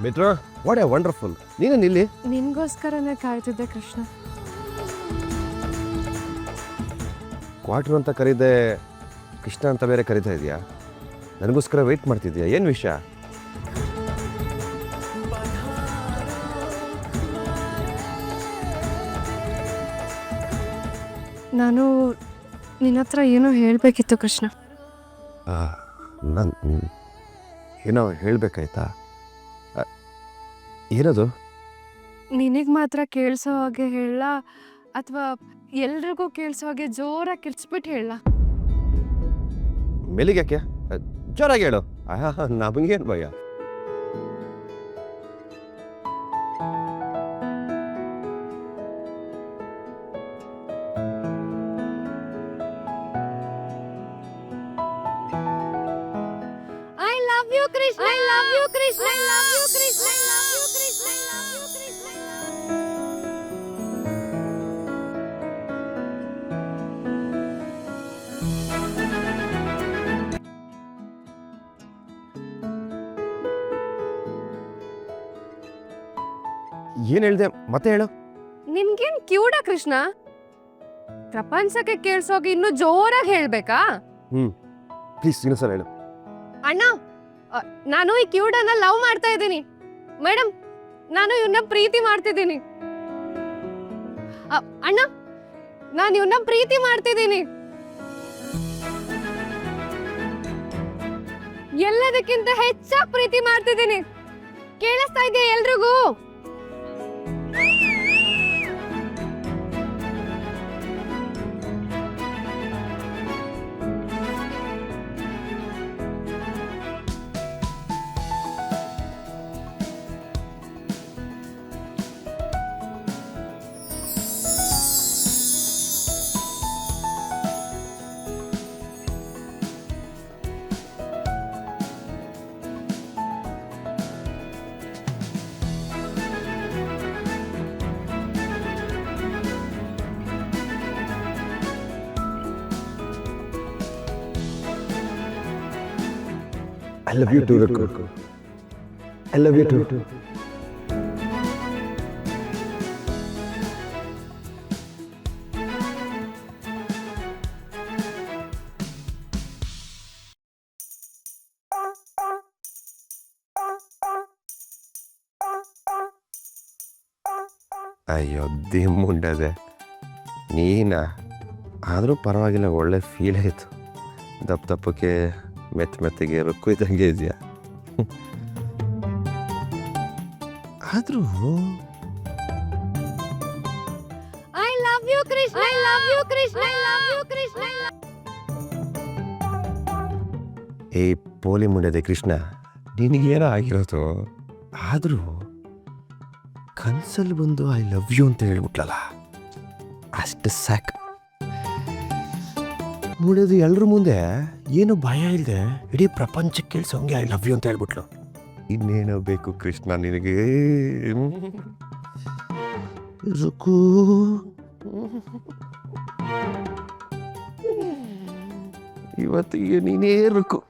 Mitra, what A wonderful. ನೀನೇನು ಇಲ್ಲಿ? ನಿನ್ಗೋಸ್ಕರನೇ ಕಾಯ್ತಿದ್ದೆ Krishna. Quarter ಅಂತ ಕರೀದೆ, ಕೃಷ್ಣ ಅಂತ ಬೇರೆ ಕರೀತಾ ಇದೆಯಾ? ನನಗೋಸ್ಕರ ವೆಯ್ಟ್ ಮಾಡ್ತಿದ್ಯಾ? ಏನು ವಿಷಯ? ನಾನು ನಿನ್ನ ಹತ್ರ ಏನೋ ಹೇಳಬೇಕಿತ್ತು ಕೃಷ್ಣ. ನಾನು ಏನೋ ಹೇಳಬೇಕಾಯ್ತಾ? ಏನದು? ನಿನಗೆ ಮಾತ್ರ ಕೇಳಿಸೋ ಹಾಗೆ ಹೇಳ ಅಥವಾ ಎಲ್ರಿಗೂ ಕೇಳಿಸೋ ಹಾಗೆ ಜೋರಾಗಿ ಕಿರ್ಚ್ಬಿಟ್ಟು ಹೇಳ? ಮೇಲಿಗೆ ಯಾಕೆ? ಜೋರಾಗಿ ಹೇಳು. ನಮಗೇನು ಭಯ. I love you Krishna, I love you Krishna, I love you Krishna, I love you Krishna, I love you Krishna. ಏನು ಹೇಳ್ದೆ? ಮತ್ತೆ ಹೇಳು. ನಿನ್ಗೇನ್ ಕ್ಯೂಡ ಕೃಷ್ಣ? ಪ್ರಪಂಚಕ್ಕೆ ಕೇಳಿಸೋಗಿ ಇನ್ನೂ ಜೋರಾಗಿ ಹೇಳ್ಬೇಕಾ? ಪ್ಲೀಸ್ ಇನ್ನೊಂದ್ಸಲ ಹೇಳು. ಅಣ್ಣ, ನಾನು ಈ ಕ್ಯೂಡನ್ನ ಲವ್ ಮಾಡ್ತಾ ಇದ್ದೀನಿ. ಮೇಡಮ್, ನಾನು ಇವನ್ನ ಪ್ರೀತಿ ಮಾಡ್ತಿದ್ದೀನಿ. ಅಣ್ಣ, ನಾನು ಇವನ್ನ ಪ್ರೀತಿ ಮಾಡ್ತಿದ್ದೀನಿ. ಎಲ್ಲದಕ್ಕಿಂತ ಹೆಚ್ಚಾಗಿ ಪ್ರೀತಿ ಮಾಡ್ತಿದ್ದೀನಿ. ಕೇಳಿಸ್ತಾ ಇದೆಯಾ ಎಲ್ರಿಗೂ? I love you too, Rukku. I love you too. ಅಯ್ಯೋ ದಿಮ್ಮುಂಡದೆ ನೀನಾ? ಆದರೂ ಪರವಾಗಿಲ್ಲ, ಒಳ್ಳೆ ಫೀಲ್ ಆಯಿತು. ದಪ್ಪಕ್ಕೆ ಮೆತ್ತಗೆ ರುಕ್ಕು ಇದ್ದಂಗೆ ಇದೆಯಾ? ಆದರೂ I love you Krishna, I love you Krishna, I love you Krishna. ಏ ಪೋಲಿ ಮುಂಡದೆ ಕೃಷ್ಣ, ನಿನಗೇನೋ ಆಗಿರೋದು. ಆದರೂ ಕನ್ಸಲ್ಲಿ ಬಂದು ಐ ಲವ್ ಯು ಅಂತ ಹೇಳ್ಬಿಟ್ಲಲ್ಲ, ಅಷ್ಟು ಸಾಕು. ಮುಂಡದು ಎಲ್ಲರ ಮುಂದೆ ಏನು ಭಯ ಇಲ್ಲದೆ ಇಡೀ ಪ್ರಪಂಚಕ್ಕೆ ಕೇಳಿಸೋಂಗೆ ಐ ಲವ್ ಯು ಅಂತ ಹೇಳ್ಬಿಟ್ಲು. ಇನ್ನೇನೋ ಬೇಕು ಕೃಷ್ಣ ನಿನಗೆ? ರುಕು, ಇವತ್ತಿಗೆ ನೀನೇ ರುಕು.